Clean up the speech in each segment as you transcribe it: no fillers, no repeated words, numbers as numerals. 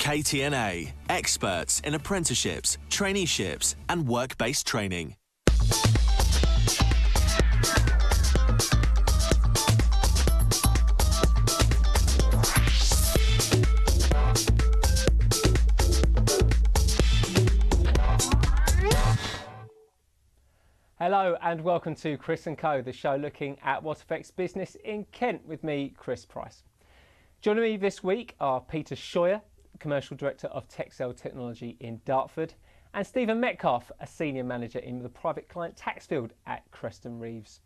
KTNA, experts in apprenticeships, traineeships and work-based training. Hello and welcome to Chris & Co, the show looking at what affects business in Kent with me, Chris Price. Joining me this week are Peter Scheuer, Commercial Director of Texel Technology in Dartford, and Stephen Metcalf, a Senior Manager in the Private Client Tax Field at Creston Reeves.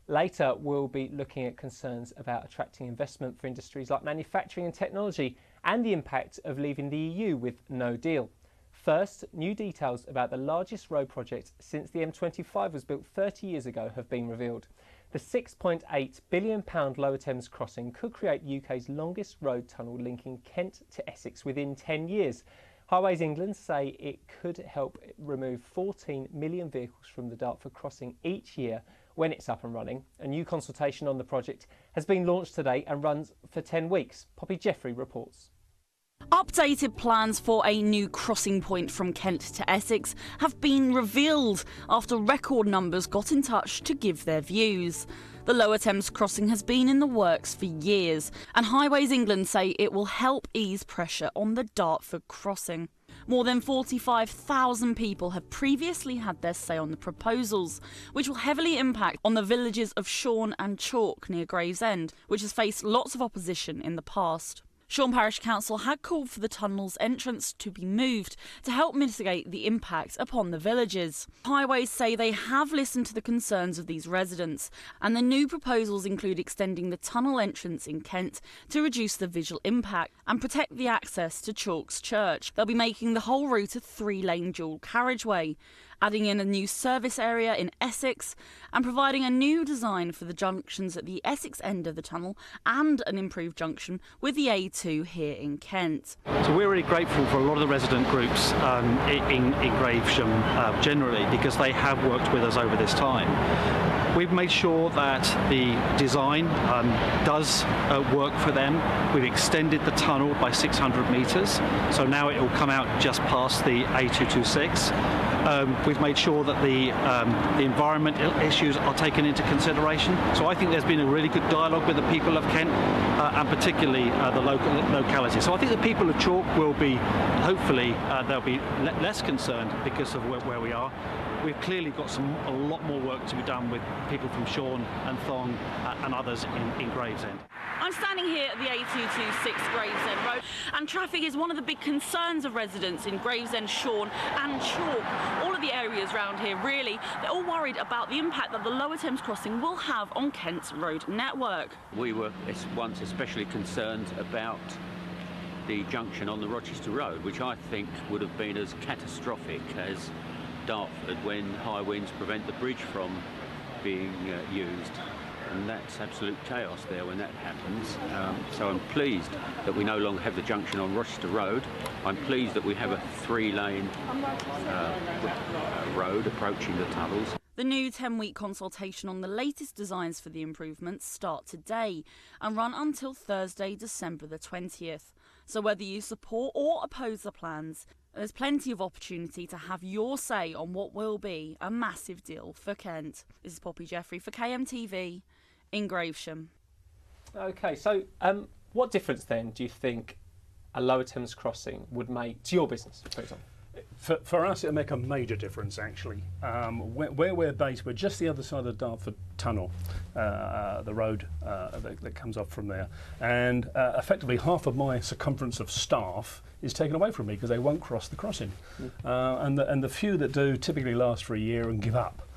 Later, we'll be looking at concerns about attracting investment for industries like manufacturing and technology and the impact of leaving the EU with no deal. First, new details about the largest road project since the M25 was built 30 years ago have been revealed. The £6.8 billion Lower Thames crossing could create UK's longest road tunnel linking Kent to Essex within 10 years. Highways England say it could help remove 14 million vehicles from the Dartford crossing each year when it's up and running. A new consultation on the project has been launched today and runs for 10 weeks. Poppy Jeffrey reports. Updated plans for a new crossing point from Kent to Essex have been revealed after record numbers got in touch to give their views. The Lower Thames crossing has been in the works for years, and Highways England say it will help ease pressure on the Dartford crossing. More than 45,000 people have previously had their say on the proposals, which will heavily impact on the villages of Shorne and Chalk near Gravesend, which has faced lots of opposition in the past. Shorne Parish Council had called for the tunnel's entrance to be moved to help mitigate the impact upon the villages. Highways say they have listened to the concerns of these residents, and the new proposals include extending the tunnel entrance in Kent to reduce the visual impact and protect the access to Chalk's Church. They'll be making the whole route a 3-lane dual carriageway, adding in a new service area in Essex and providing a new design for the junctions at the Essex end of the tunnel and an improved junction with the A2 here in Kent. So we're really grateful for a lot of the resident groups in Gravesham generally, because they have worked with us over this time. We've made sure that the design does work for them. We've extended the tunnel by 600 metres, so now it will come out just past the A226. We've made sure that the environmental issues are taken into consideration. So I think there's been a really good dialogue with the people of Kent and particularly the locality. So I think the people of Chalk will be, hopefully, they'll be less concerned because of where we are. We've clearly got a lot more work to be done with people from Shorne and Thong and others in Gravesend. I'm standing here at the A226 Gravesend Road, and traffic is one of the big concerns of residents in Gravesend, Shorne and Chalk. All of the areas around here, really, they're all worried about the impact that the Lower Thames crossing will have on Kent's road network. We were once especially concerned about the junction on the Rochester Road, which I think would have been as catastrophic as Dartford when high winds prevent the bridge from being used, and that's absolute chaos there when that happens. So I'm pleased that we no longer have the junction on Rochester Road. I'm pleased that we have a 3-lane road approaching the tunnels. The new 10-week consultation on the latest designs for the improvements start today and run until Thursday, December the 20th. So whether you support or oppose the plans, there's plenty of opportunity to have your say on what will be a massive deal for Kent. This is Poppy Jeffrey for KMTV in Gravesham. OK, so what difference then do you think a Lower Thames crossing would make to your business, for example? For us, it'll make a major difference, actually. Where we're based, we're just the other side of the Dartford Tunnel, the road that comes up from there. And effectively, half of my circumference of staff is taken away from me because they won't cross the crossing. And the few that do typically last for a year and give up.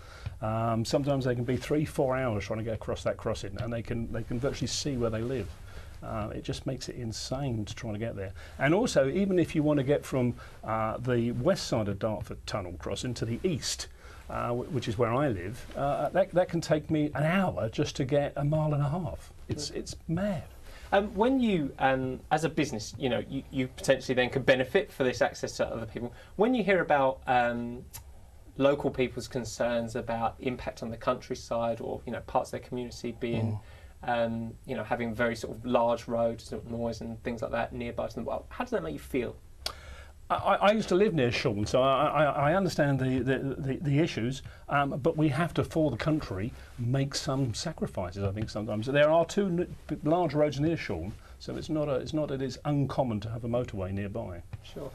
Sometimes they can be 3-4 hours trying to get across that crossing, and they can virtually see where they live. It just makes it insane to try to get there. And also, even if you want to get from the west side of Dartford Tunnel crossing to the east, which is where I live, that can take me an hour just to get a mile and a half. It's mad. When you, as a business, you know, you potentially then could benefit for this access to other people. When you hear about local people's concerns about impact on the countryside or, you know, parts of their community being you know, having very sort of large roads, noise and things like that nearby to them. Well, how does that make you feel? I used to live near Sean, so I understand the issues, but we have to, for the country, make some sacrifices. I think sometimes there are two large roads near Sean, so it is uncommon to have a motorway nearby. Sure.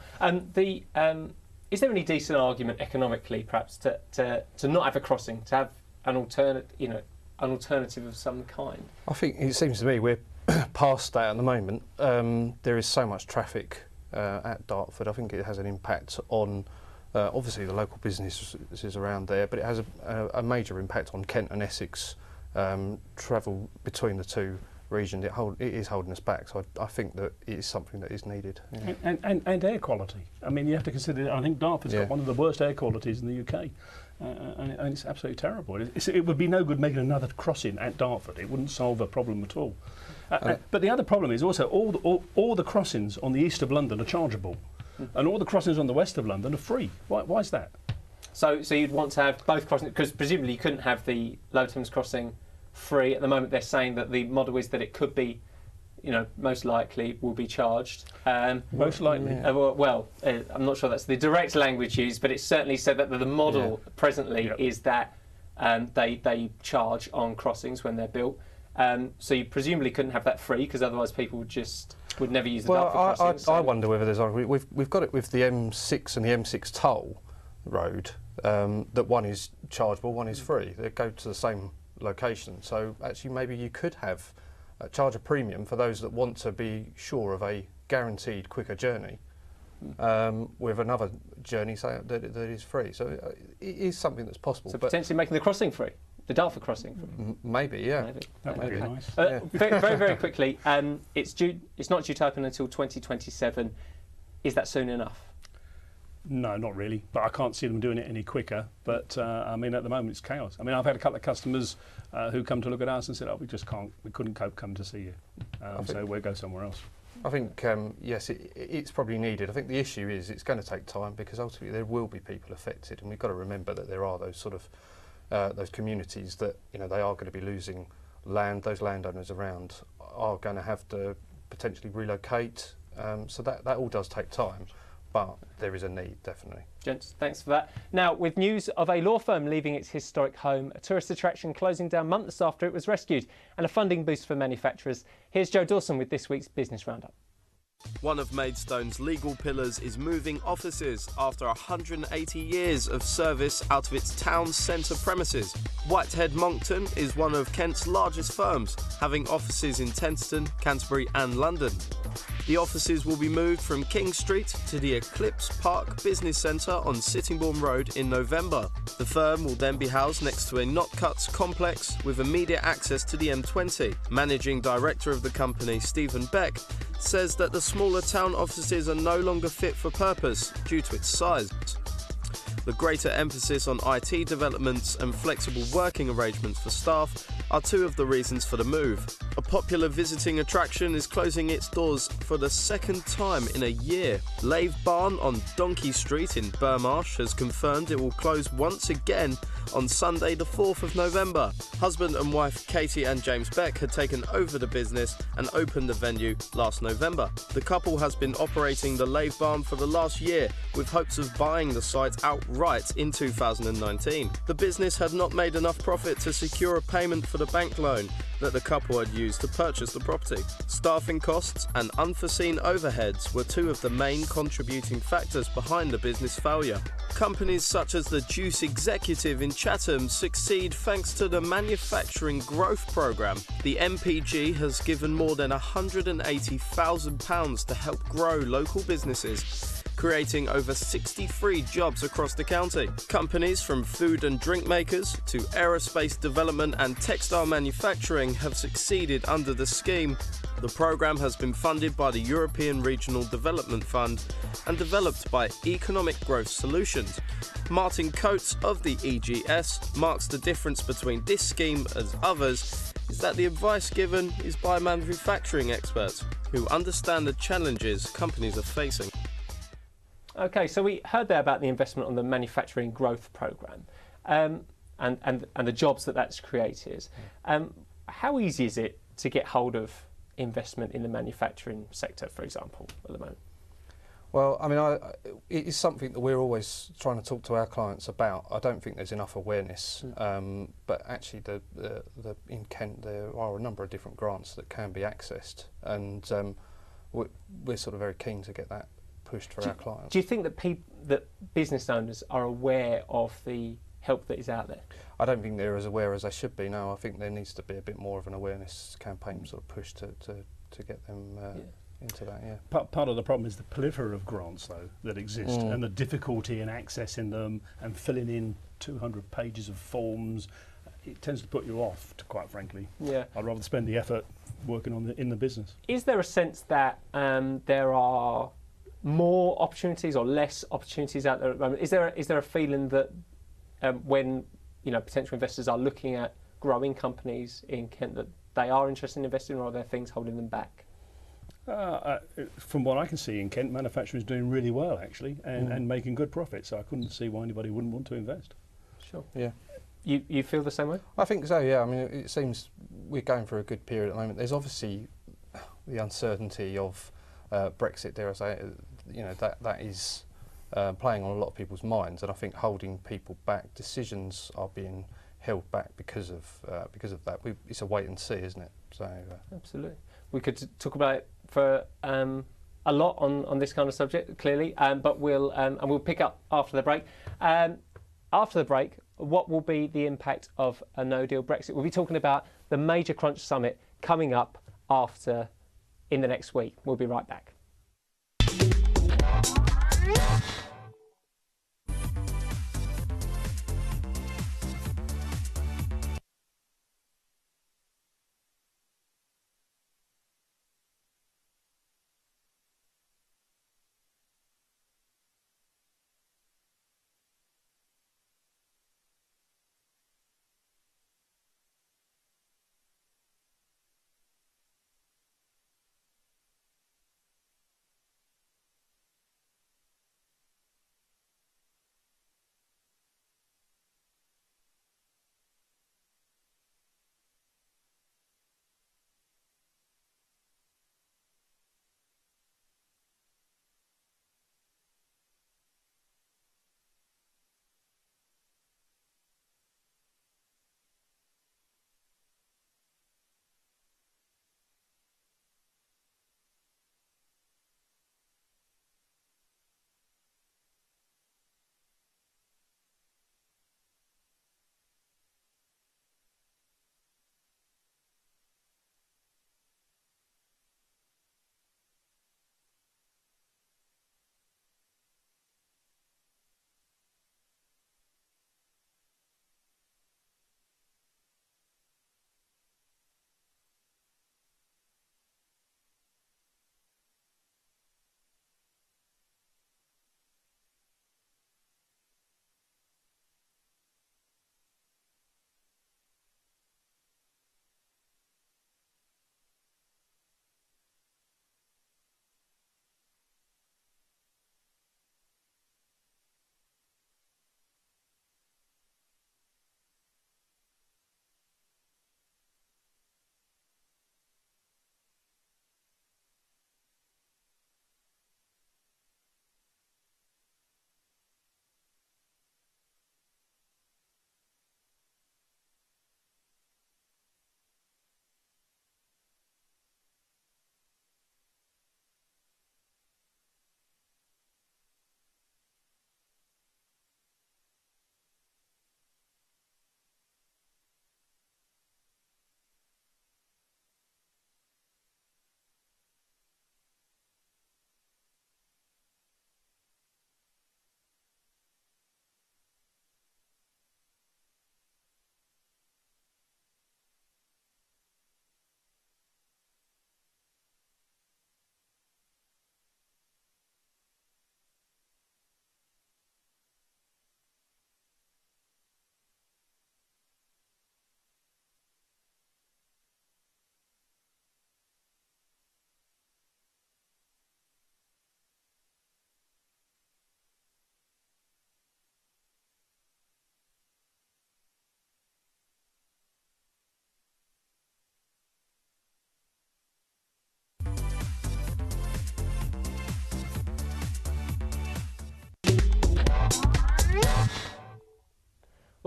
Is there any decent argument economically, perhaps, to not have a crossing, to have an alternative of some kind? I think it seems to me we're past that at the moment. There is so much traffic at Dartford. I think it has an impact on obviously the local businesses around there, but it has a major impact on Kent and Essex travel between the two regions. It is holding us back, so I think that it is something that is needed. Yeah. And air quality. I mean, you have to consider, I think Dartford's got one of the worst air qualities in the UK. And it's absolutely terrible. It would be no good making another crossing at Dartford. It wouldn't solve a problem at all. But the other problem is also all the crossings on the east of London are chargeable, and all the crossings on the west of London are free. Why is that? So you'd want to have both crossings, because presumably you couldn't have the Low Thames crossing free. At the moment they're saying that the model is that it could be, you know, most likely will be charged. Most likely. I'm not sure that's the direct language used, but it's certainly said that the model presently is that they charge on crossings when they're built. So you presumably couldn't have that free, because otherwise people would never use the Dartford crossing. I wonder whether there's argument. We've got it with the M6 and the M6 toll road, that one is chargeable, one is free. They go to the same location. So actually maybe you could have charge a premium for those that want to be sure of a guaranteed quicker journey, with another journey say that is free. So it is something that's possible. So potentially making the crossing free, the Dartford crossing free. Maybe, yeah. Maybe. That would be nice. Very quickly, it's not due to open until 2027. Is that soon enough? No, not really. But I can't see them doing it any quicker. But I mean, at the moment it's chaos. I mean, I've had a couple of customers who come to look at us and said, "Oh, we couldn't come to see you, so we'll go somewhere else." I think yes, it's probably needed. I think the issue is it's going to take time, because ultimately there will be people affected, and we've got to remember that there are those sort of those communities that, you know, they are going to be losing land. Those landowners around are going to have to potentially relocate. So that all does take time. But there is a need, definitely. Gents, thanks for that. Now, with news of a law firm leaving its historic home, a tourist attraction closing down months after it was rescued, and a funding boost for manufacturers, here's Joe Dawson with this week's Business Roundup. One of Maidstone's legal pillars is moving offices after 180 years of service out of its town centre premises. Whitehead Monckton is one of Kent's largest firms, having offices in Tenterden, Canterbury and London. The offices will be moved from King Street to the Eclipse Park Business Centre on Sittingbourne Road in November. The firm will then be housed next to a Notcuts complex with immediate access to the M20. Managing Director of the company, Stephen Beck, says that the smaller town offices are no longer fit for purpose due to its size. The greater emphasis on IT developments and flexible working arrangements for staff are two of the reasons for the move. A popular visiting attraction is closing its doors for the second time in a year. Lave Barn on Donkey Street in Burmarsh has confirmed it will close once again on Sunday the 4th of November. Husband and wife Katie and James Beck had taken over the business and opened the venue last November. The couple has been operating the Lave Barn for the last year, with hopes of buying the site outright in 2019. The business had not made enough profit to secure a payment for the bank loan that the couple had used to purchase the property. Staffing costs and unforeseen overheads were two of the main contributing factors behind the business failure. Companies such as the Juice Executive in Chatham succeed thanks to the Manufacturing Growth Programme. The MPG has given more than £180,000 to help grow local businesses, creating over 63 jobs across the county. Companies from food and drink makers to aerospace development and textile manufacturing have succeeded under the scheme. The programme has been funded by the European Regional Development Fund and developed by Economic Growth Solutions. Martin Coates of the EGS marks the difference between this scheme and others is that the advice given is by manufacturing experts who understand the challenges companies are facing. Okay, so we heard there about the investment on the Manufacturing Growth Programme and the jobs that that's created. How easy is it to get hold of investment in the manufacturing sector, for example, at the moment? Well, I mean, it is something that we're always trying to talk to our clients about. I don't think there's enough awareness, but actually, in Kent there are a number of different grants that can be accessed, and we're sort of very keen to get that pushed for our clients. Do you think that business owners are aware of the help that is out there? I don't think they're as aware as they should be. No, I think there needs to be a bit more of an awareness campaign sort of push to get them into that. Yeah. Part of the problem is the plethora of grants, though, that exist, and the difficulty in accessing them and filling in 200 pages of forms. It tends to put you off, quite frankly. Yeah. I'd rather spend the effort working on in the business. Is there a sense that there are more opportunities or less opportunities out there at the moment? Is there a feeling that when potential investors are looking at growing companies in Kent that they are interested in investing, or are there things holding them back? From what I can see in Kent, manufacturing is doing really well actually, and making good profits. So I couldn't see why anybody wouldn't want to invest. Sure. Yeah. You feel the same way? I think so. Yeah. I mean, it seems we're going through a good period at the moment. There's obviously the uncertainty of Brexit. Dare I say it, that is playing on a lot of people's minds, and I think holding people back. Decisions are being held back because of that. It's a wait and see, isn't it? So absolutely. We could talk about it for a lot on this kind of subject, clearly, but we'll pick up after the break. After the break, what will be the impact of a no-deal Brexit? We'll be talking about the major crunch summit coming up in the next week. We'll be right back.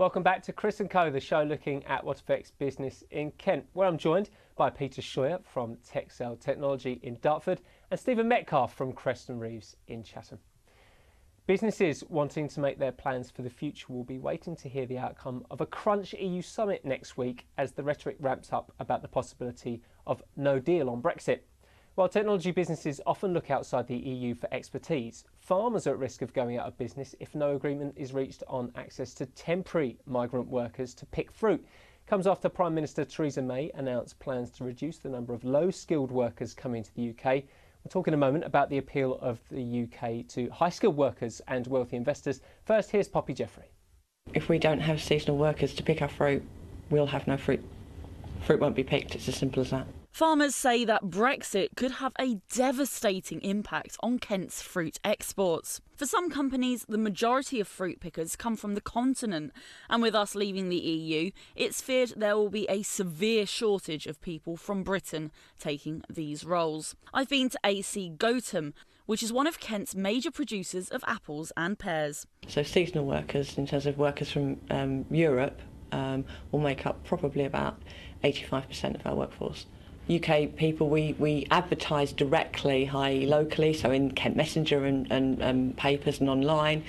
Welcome back to Chris & Co, the show looking at what affects business in Kent, where I'm joined by Peter Scheuer from Texel Technology in Dartford and Stephen Metcalfe from Creston Reeves in Chatham. Businesses wanting to make their plans for the future will be waiting to hear the outcome of a Crunch EU summit next week as the rhetoric ramps up about the possibility of no deal on Brexit. While technology businesses often look outside the EU for expertise, farmers are at risk of going out of business if no agreement is reached on access to temporary migrant workers to pick fruit. Comes after Prime Minister Theresa May announced plans to reduce the number of low-skilled workers coming to the UK. We'll talk in a moment about the appeal of the UK to high-skilled workers and wealthy investors. First, here's Poppy Jeffrey. If we don't have seasonal workers to pick our fruit, we'll have no fruit. Fruit won't be picked, it's as simple as that. Farmers say that Brexit could have a devastating impact on Kent's fruit exports. For some companies, the majority of fruit pickers come from the continent, and with us leaving the EU, it's feared there will be a severe shortage of people from Britain taking these roles. I've been to AC Gotham, which is one of Kent's major producers of apples and pears. So seasonal workers, in terms of workers from Europe, will make up probably about 85% of our workforce. UK people, we advertise directly, i.e. locally, so in Kent Messenger and papers and online.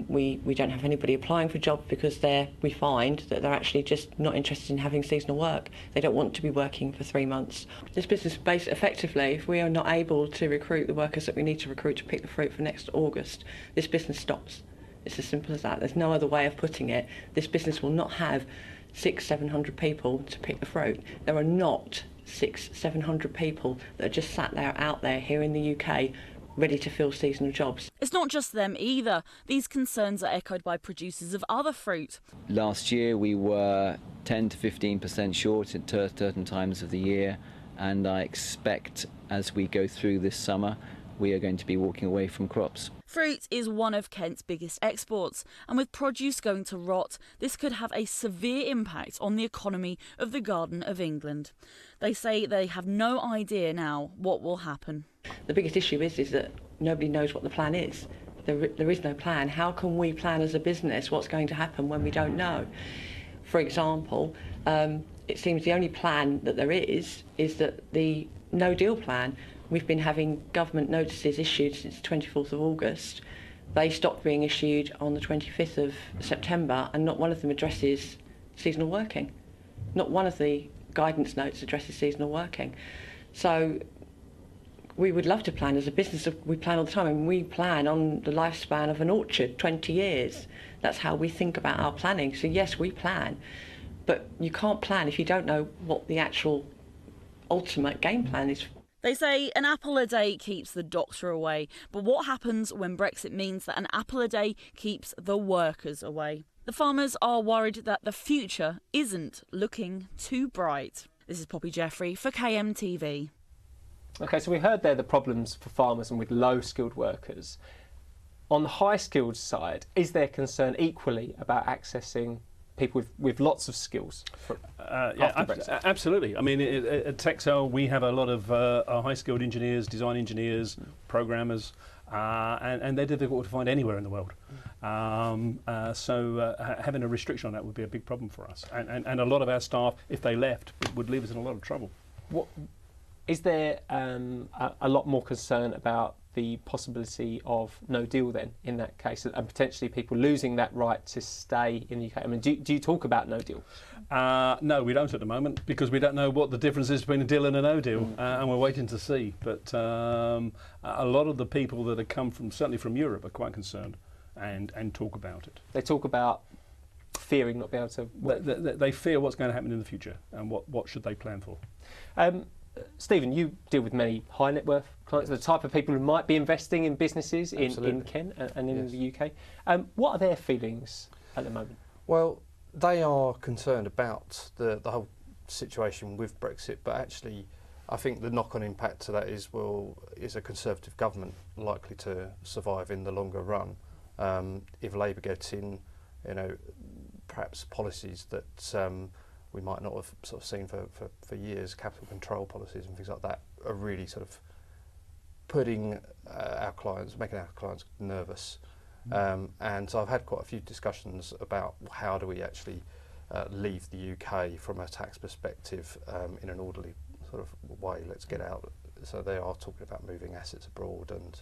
We don't have anybody applying for jobs because we find that they're actually just not interested in having seasonal work. They don't want to be working for 3 months. This business based effectively, if we are not able to recruit the workers that we need to recruit to pick the fruit for next August, this business stops. It's as simple as that. There's no other way of putting it. This business will not have 600-700 people to pick the fruit. There are not 600-700 people that are just sat there out there here in the UK ready to fill seasonal jobs. It's not just them either. These concerns are echoed by producers of other fruit. Last year we were 10 to 15% short at certain times of the year, and I expect as we go through this summer we are going to be walking away from crops. Fruit is one of Kent's biggest exports, and with produce going to rot, this could have a severe impact on the economy of the Garden of England. They say they have no idea now what will happen. The biggest issue is that nobody knows what the plan is. There is no plan. How can we plan as a business what's going to happen when we don't know? For example, it seems the only plan that there is that the no deal plan. We've been having government notices issued since the 24th of August. They stopped being issued on the 25th of September, and not one of them addresses seasonal working. Not one of the guidance notes addresses seasonal working. So we would love to plan as a business. We plan all the time, and we plan on the lifespan of an orchard, 20 years. That's how we think about our planning. So yes, we plan, but you can't plan if you don't know what the actual ultimate game plan is. They say an apple a day keeps the doctor away, but what happens when Brexit means that an apple a day keeps the workers away? The farmers are worried that the future isn't looking too bright. This is Poppy Jeffrey for KMTV. OK, so we heard there the problems for farmers and with low-skilled workers. On the high-skilled side, is there concern equally about accessing people with lots of skills? Absolutely. I mean, at Texel, we have a lot of high-skilled engineers, design engineers, programmers, and they're difficult to find anywhere in the world. So having a restriction on that would be a big problem for us. And a lot of our staff, if they left, would leave us in a lot of trouble. Is there a lot more concern about the possibility of no deal then in that case, and potentially people losing that right to stay in the UK? I mean, do you talk about no deal? No, we don't at the moment, because we don't know what the difference is between a deal and a no deal, and we're waiting to see. But a lot of the people that have come from, certainly from Europe, are quite concerned and talk about it. They talk about fearing not being able to work. They fear what's going to happen in the future, and what should they plan for. Stephen, you deal with many high net worth clients, the type of people who might be investing in businesses in Kent and in the UK. What are their feelings at the moment? Well, they are concerned about the whole situation with Brexit, but actually I think the knock-on impact to that is, well, is a Conservative government likely to survive in the longer run? If Labour gets in, perhaps policies that we might not have sort of seen for years, capital control policies and things like that, are really sort of making our clients nervous. And so I've had quite a few discussions about how do we actually leave the UK from a tax perspective in an orderly sort of way. Let's get out. So they are talking about moving assets abroad and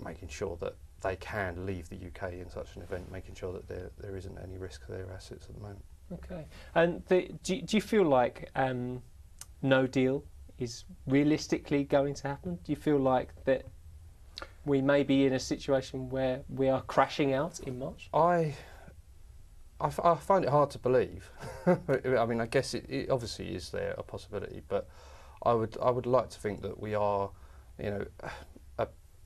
making sure that they can leave the UK in such an event, making sure that there isn't any risk to their assets at the moment. Okay. And do you feel like no deal is realistically going to happen? Do you feel like that we may be in a situation where we are crashing out in March? I find it hard to believe. I mean, I guess it obviously is there a possibility, but I would like to think that we are, you know,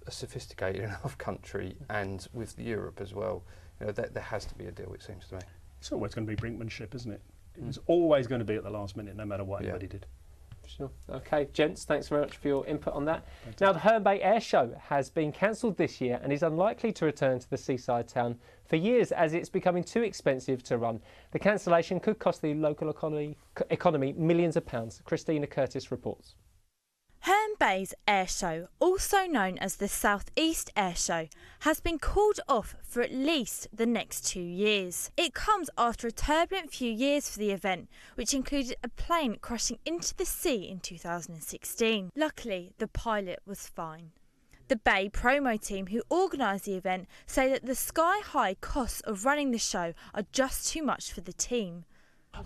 a sophisticated enough country, and with Europe as well, you know, there has to be a deal, it seems to me. It's always going to be brinkmanship, isn't it? It's always going to be at the last minute, no matter what anybody did. Sure. Okay, gents, thanks very much for your input on that. Now, the Herne Bay Air Show has been cancelled this year and is unlikely to return to the seaside town for years, as it's becoming too expensive to run. The cancellation could cost the local economy millions of pounds. Christina Curtis reports. Herne Bay's Air Show, also known as the South East Air Show, has been called off for at least the next 2 years. It comes after a turbulent few years for the event, which included a plane crashing into the sea in 2016. Luckily, the pilot was fine. The Bay promo team who organised the event say that the sky-high costs of running the show are just too much for the team.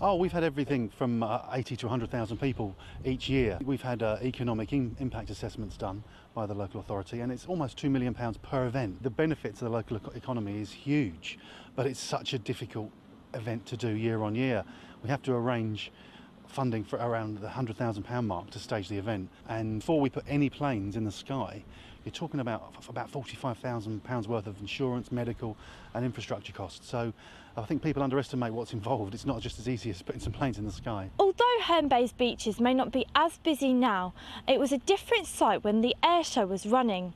Oh, we've had everything from 80 to 100,000 people each year. We've had economic impact assessments done by the local authority, and it's almost £2 million per event. The benefit to the local economy is huge, but it's such a difficult event to do year on year. We have to arrange funding for around the £100,000 mark to stage the event, and before we put any planes in the sky, you're talking about £45,000 worth of insurance, medical and infrastructure costs. So I think people underestimate what's involved. It's not just as easy as putting some planes in the sky. Although Herne Bay's beaches may not be as busy now, it was a different sight when the air show was running.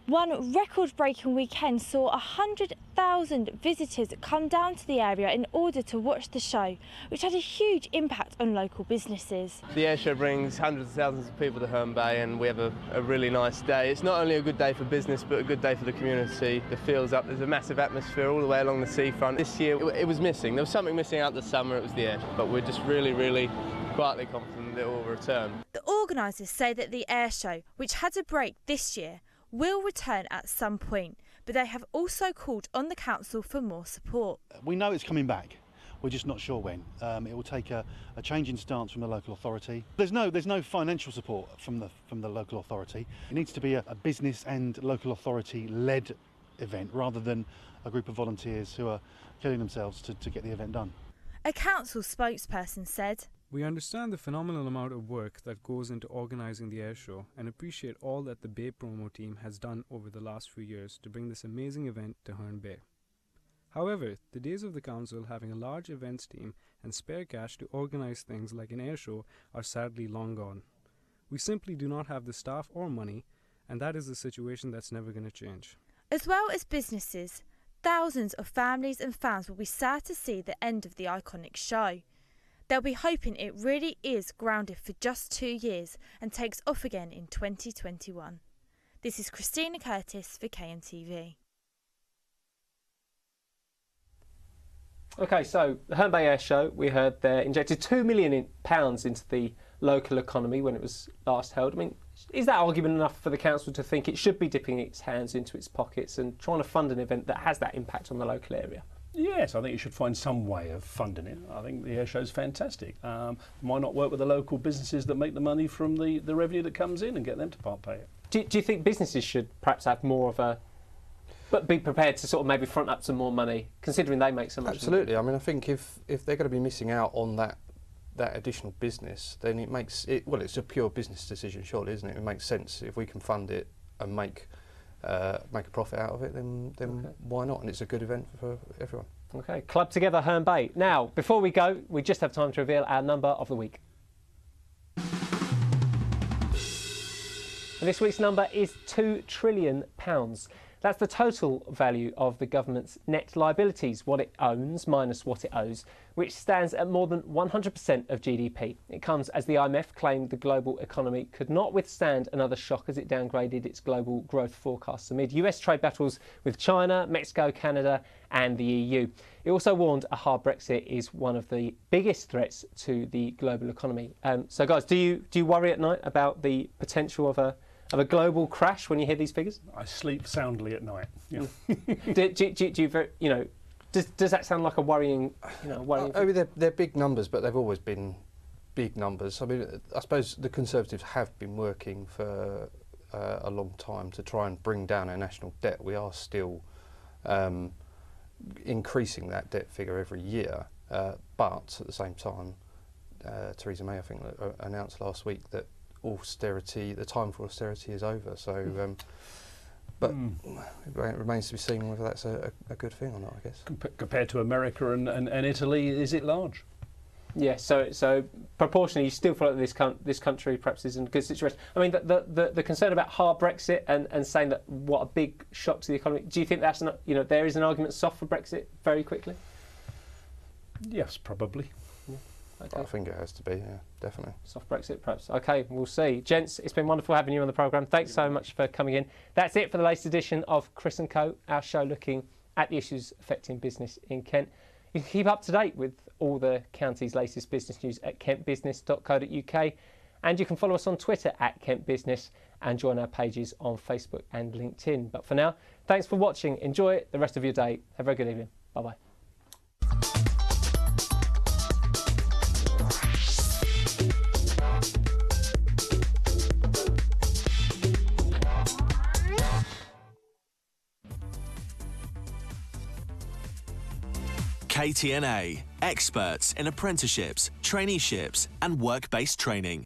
One record-breaking weekend saw 100,000 visitors come down to the area in order to watch the show, which had a huge impact on local businesses. The air show brings hundreds of thousands of people to Herne Bay, and we have a really nice day. It's not only a good day for business, but a good day for the community. The field's up, there's a massive atmosphere all the way along the seafront. This year it was missing. There was something missing out the summer, it was the air, but we're just really quietly confident it will return. The organisers say that the air show, which had a break this year, will return at some point, but they have also called on the council for more support. We know it's coming back, we're just not sure when. It will take a change in stance from the local authority. There's no financial support from the local authority. It needs to be a business and local authority led event rather than a group of volunteers who are killing themselves to get the event done. A council spokesperson said, "We understand the phenomenal amount of work that goes into organising the air show and appreciate all that the Bay promo team has done over the last few years to bring this amazing event to Herne Bay. However, the days of the council having a large events team and spare cash to organise things like an air show are sadly long gone. We simply do not have the staff or money, and that is a situation that's never going to change." As well as businesses, thousands of families and fans will be sad to see the end of the iconic show. They'll be hoping it really is grounded for just 2 years and takes off again in 2021. This is Christina Curtis for KNTV. Okay, so the Herne Bay Air Show, we heard they injected £2 million into the local economy when it was last held. I mean, is that argument enough for the council to think it should be dipping its hands into its pockets and trying to fund an event that has that impact on the local area? Yes, I think you should find some way of funding it. I think the air show's fantastic. Why not work with the local businesses that make the money from the revenue that comes in and get them to part pay it? Do you think businesses should perhaps have more of a, but be prepared to sort of maybe front up some more money, considering they make so much? Absolutely. I mean, I think if they're going to be missing out on that additional business, then it makes it, well, it's a pure business decision, surely, isn't it? It makes sense if we can fund it and make a profit out of it, then okay, why not? And it's a good event for everyone. Okay, Club Together Herne Bay. Now, before we go, we just have time to reveal our number of the week. And this week's number is £2 trillion. That's the total value of the government's net liabilities, what it owns minus what it owes, which stands at more than 100% of GDP. It comes as the IMF claimed the global economy could not withstand another shock as it downgraded its global growth forecasts amid US trade battles with China, Mexico, Canada and the EU. It also warned a hard Brexit is one of the biggest threats to the global economy. So guys, do you worry at night about the potential of a global crash when you hear these figures? I sleep soundly at night. Yeah. Does that sound like a worrying? I mean, they're big numbers, but they've always been big numbers. I mean, I suppose the Conservatives have been working for a long time to try and bring down our national debt. We are still increasing that debt figure every year, but at the same time, Theresa May, I think, announced last week that the time for austerity is over. So, but it remains to be seen whether that's a good thing or not, I guess. Compared to America and Italy, is it large? Yeah, so proportionally, you still feel like this country perhaps is in a good situation. I mean, the concern about hard Brexit and saying that what a big shock to the economy. Do you think that's there is an argument soft for Brexit very quickly? Yes, probably. Yeah. Okay. I think it has to be, yeah, definitely. Soft Brexit, perhaps. Okay, we'll see. Gents, it's been wonderful having you on the programme. Thanks so much for coming in. That's it for the latest edition of Chris & Co, our show looking at the issues affecting business in Kent. You can keep up to date with all the county's latest business news at kentbusiness.co.uk, and you can follow us on Twitter at KentBusiness and join our pages on Facebook and LinkedIn. But for now, thanks for watching. Enjoy the rest of your day. Have a very good evening. Bye-bye. KTNA, experts in apprenticeships, traineeships and work-based training.